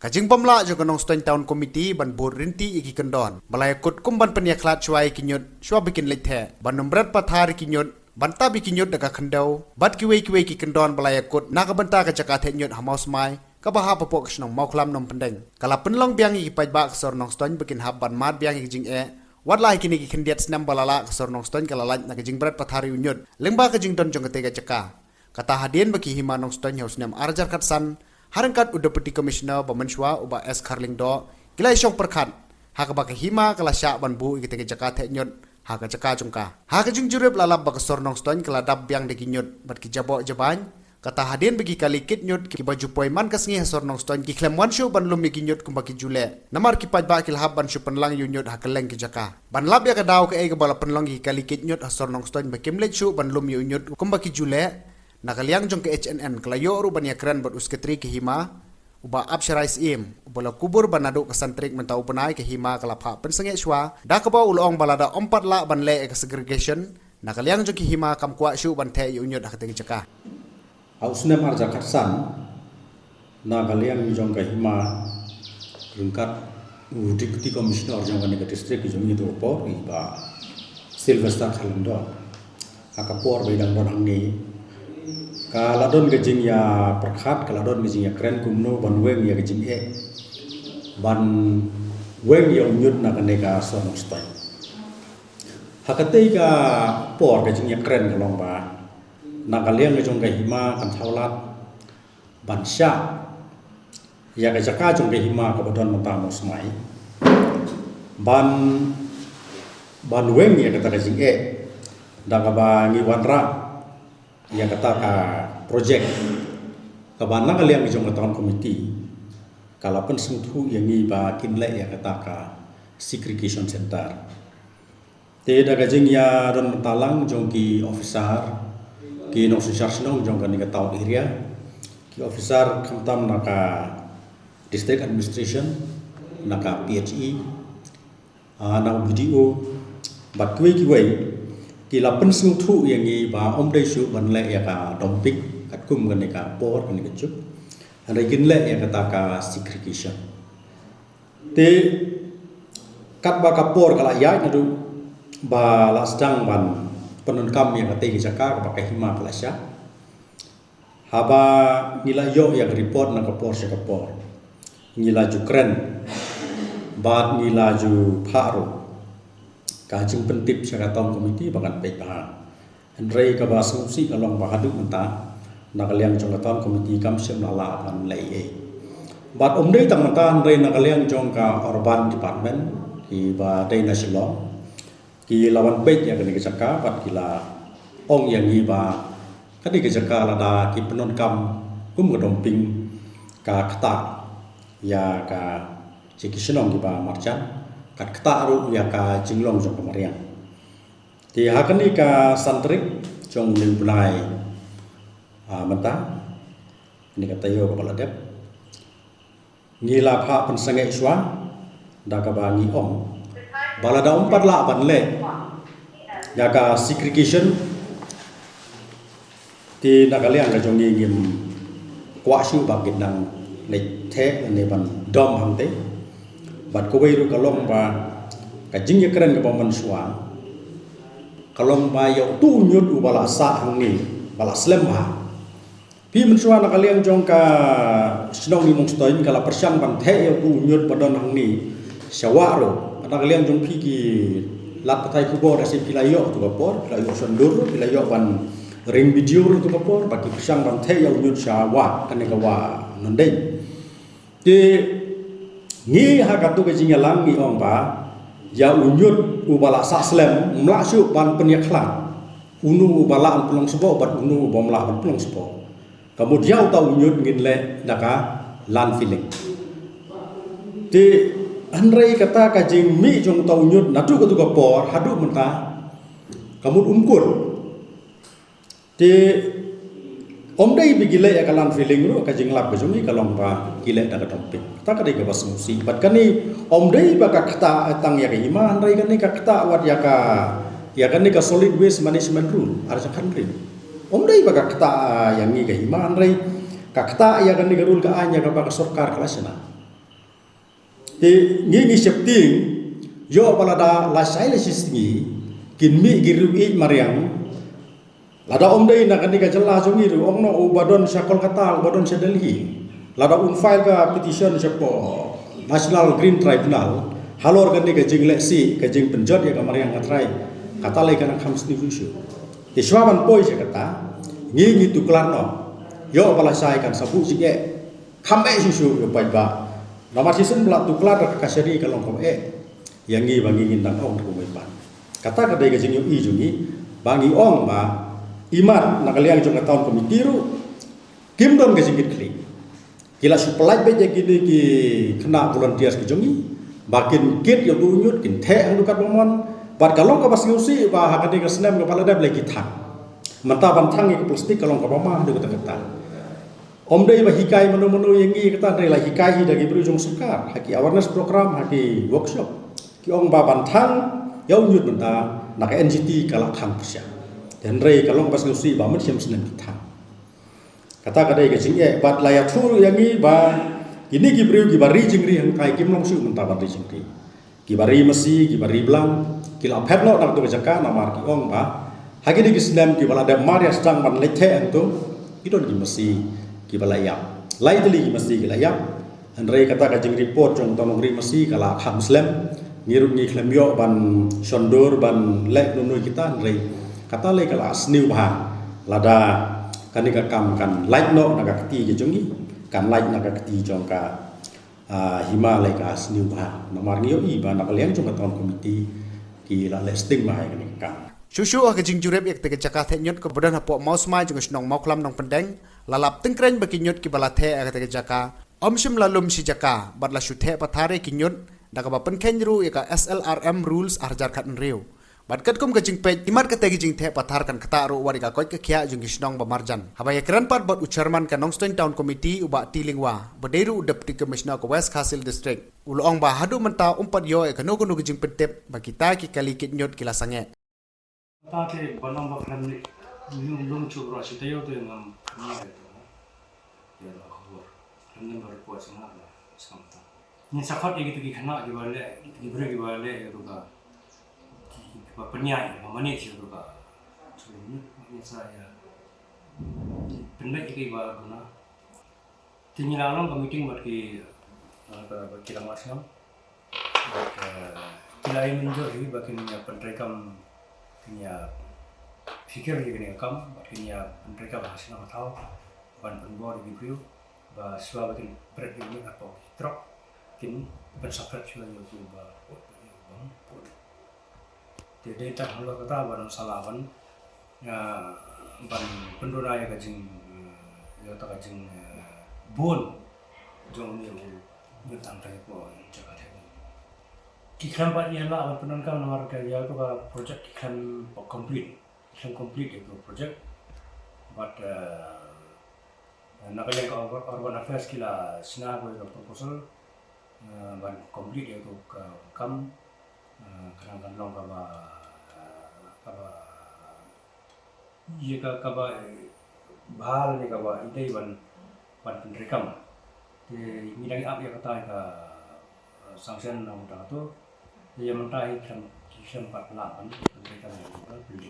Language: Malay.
Kajing pamla jo kanong stoin town committee ban bor rinti iki kendon. Balai kut kumban peniaklat chuai kinyot shua bikin lethe. Ban nombrat pathar kinyot banta bikinyot daga khendau. Bat kiwe ki kendon balai kut nakabanta ka jakathe nyot hamaus mai. Kabaha popok snong mauklam nom pendeng. Kala penlong biang iki pajba ksor nong stoin bikin hab ban mat biang iki jing Wadlah kini ki kendiat senam balala ksor nong stoin kala laj na kajing berat pathari unyot. Lengba kajing don jong ketega jaka. Kata hadien bagi hima nong stoin haus nem arjar katsan. Harangkat Deputy Commissioner Bamanswa uba S Karling do kila isyong perkat haka baka hima kala syak ban bu ikitenge Jakarta nyot haka jaka jungka haka jung jurep lalap baka sornong stoin kala dab biang deki nyot bat ki jabo jaban kata hadien bagi kali kit nyot ki baju poiman kasngi sornong stoin ki klem wan shu ban lum ki nyot kumbaki jule namar ki paj ba kilhab ban shu penlang yu nyot haka leng ki jaka ban lab ya kadaw ke e bala penlang ki kali kit nyot sornong stoin bakim let shu ban lum yu nyot kumbaki jule nakaliang jong ke HNN kelayo ru ban yakran bat usketri ke hima uba absharais im ubala kubur banado kasantrik mentau penai ke hima kalapha pensenge shwa da ka ba ulong balada 4 la ban le ke segregation nakaliang jong ke hima kam kwa shu ban the yunyot hakateng jaka ausne mar jakatsan nakaliang jong ke hima rungkat Deputy Commissioner jong ke district jong itu por iba Sylvester Khalendo akapor bidang don ni kaladon gejing ya perkhat kaladon gejing ya kren kumno ban weng ya gejing ban weng ya unyut na kaneka sonong stai hakate ga por gejing ya kren kalong ba na kaliang gejong ga hima kan thaulat ban sya ya ga jaka jong ga hima ka bodon mata mosmai ban weng ya kata gejing da ga ba ngi wanra yang kata ka projek kabana kalian bijong tahun komiti kalapan sengtu yang ni ba kinle yang kata ka segregation center te daga jeng ya don talang jong ki officer ki no sesarno jong kan ka tahun area ki officer kamtam naka district administration naka PHE na BDO bat kuwi kila pensung tu yang ni ba om dai shu ban le ya ka dompik kat kum kan ka por kan ka chup ada gin le ya kata ka segregation te kat ba ka por kala ya nadu ba la sedang ban penun kam yang kate ki jaka ka pakai hima kala sya haba nila yo ya report na ka por sya ka por nila ju kren ba nila ju pharo kajing pentip syaraton komiti bahkan pek bah Andrei ka basumsi kalong bahadu menta nakaliang jongatan komiti kamsem lala ban lei bat omdei tang menta Andrei nakaliang jong ka urban department ki ba dei nasional ki lawan pek ya kene jaka bat kila ong yang ni ba kadi ke jaka lada ki penon kam kum domping ka kata ya ka cikisenong ki ba marjan kat kata ru ya ka jinglong jong kamariang ti hakani ka santrik jong ning bunai menta ni kata yo kepala dep ngila pha pensenge iswa da ka ba ngi om balada 4 la ban le ya ka segregation ti nakaliang ka jong ngim kwa shu ba gidang nei the ne ban dom hang te bat ko weiru kalong ba kajing ya keren ke Bamanswa kalong ba yo tu nyut u bala sa hang ni bala slem ba pi Manswa na kaliang jong ka snong ni mong stoin kala persyang ban the yo tu nyut padon hang ni syawaro na kaliang jong pi ki lat patai ku bo rasi pilayo tu kapor pilayo sondur pilayo ban ring video tu kapor bagi persyang ban the yo nyut syawa kan ka wa nondeng ti ngi hakatu ke jingalang ngi ong ba ya unyut ubala saslem mlasyu ban penyaklan unu ubala an pelong sebo bat unu bomlah ban pelong sebo kemudian ta unyut ngin le daka lan feeling ti Andrei kata ka jing mi jong ta unyut natu ka tu ka por hadu menta kamut umkur ti omdai bigile ya kalan feeling ru ka jing lab bejungi kalong ba gile da ka tompik ta ka de ka basmusi bat kani omdai ba ka kata tang ya ka iman rai kani ka kata wat ya kani ka solid waste management rule arja country omdai ba ka kata yang ni ka iman rai ka kata ya kani ka rule ka anya ka ba ka sarkar kelasna Ti ngi septing yo palada la sai le sistingi kin mi giru I mariang lada om dei na kan ka jela jo ngiru om no ubadon syakol kata ubadon sedelhi lada file ka petition sepo National Green Tribunal halor kan ka jing leksi ka jing penjot ya ka mariang katrai kata le kan kham sni fusu ti swaban poi se kata ngi tu klarno yo pala sai kan sabu jige kham e susu yo pai ba nomor season belak tuklar ke kasari kalau kau yang ni bagi ngindang ong ku mai ban kata kadai ke jing yo I jungi bagi ong ba imat nak liang jong tahun komiti ru kim don ke jingit kli kila supply be je gini ki kena volunteers ke jongi bakin kit yo tunyut kin the ang dukat bomon bat kalong ka basiusi ba hakadi ke senam ke palada lagi thang menta bantang ke plastik kalong ka bomah de kata Om dei ba hikai menu-menu yang ni kata rela hikai dagi berujung sekar haki awareness program haki workshop ki ong ba bantang yau nyut benta nak NGT kalak khang persya dan rei kalong pas ngusi ba men siam senen kita kata kadai ke jing bat laya thur yang ni ba ini ki beriu ki bari jingri hang kai kim long su menta bari jingri ki bari mesi ki bari blang ki la phep no nak tu jaka namar ki ong ba haki di snem ki bala da maria stang ban lethe antu idon ki mesi ki balayap lai teli ki mesti ki layap andrei kata ka jing report jong tong ri mesti kala kham muslim ngiru ni khlemyo ban sondor ban lek nunu kita andrei kata le kala sniu ba lada kani ka kam kan like no naga kati ki jongi kan like naga kati jong ka himalay ka sniu ba nomar ngiyo I ba nak liang jong tahun komiti ki la listing ba kani kam Susu ke jing jurep ek te jaka the nyot ke bodan hapo maus mai jeng snong mau klam nong pendeng lalap tengkren baki nyot ki bala the ek te jaka omshim lalum si jaka badla shuthe pathare ki nyot daga ba penken ru eka SLRM rules arjar khat nriu bad kat kum ke jing pe imat ke te jing the pathar kan kata ru wari ka koi ke khia jung snong ba marjan habaya kran pat bot uchairman ka nongstoin town committee uba tilingwa baderu deputy commissioner ko West Khasil district ulong ba hadu menta umpat yo ek no ko jing pentep ba kita ki kali kit nyot kila sange Tadi banam bakal ni lung cuba rasa tayo tu yang ni ya lah khubur kami baru kuat sangat lah sampai ni sahabat yang kita kena di balik di balik itu kan penyai mana sih itu kan ini saya pendek itu ibarat guna tinggal alam meeting buat kita masam kita ini menjadi bagian penderekam kenya fikir ni kenya kam kenya mereka bahasa nama tahu ban penbor di video bah suara bagian berat ini atau truk kin pensafat juga itu bah bang jadi tak kalau kata ban salawan ban pendora ya kajing ya tak kajing bon jong ni tentang apa jaga Kikran pak ni lah penonton nomor kerja tu ka project kikran complete itu project but nak yang ke urban affairs kila sina ko proposal ban complete itu ke kam kadang long ka ba ye ka ba bahal ni ka ba ide ban penrekam di midang ap ya kata ka sanction nang tu ia mentah ikan 48 mereka yang beli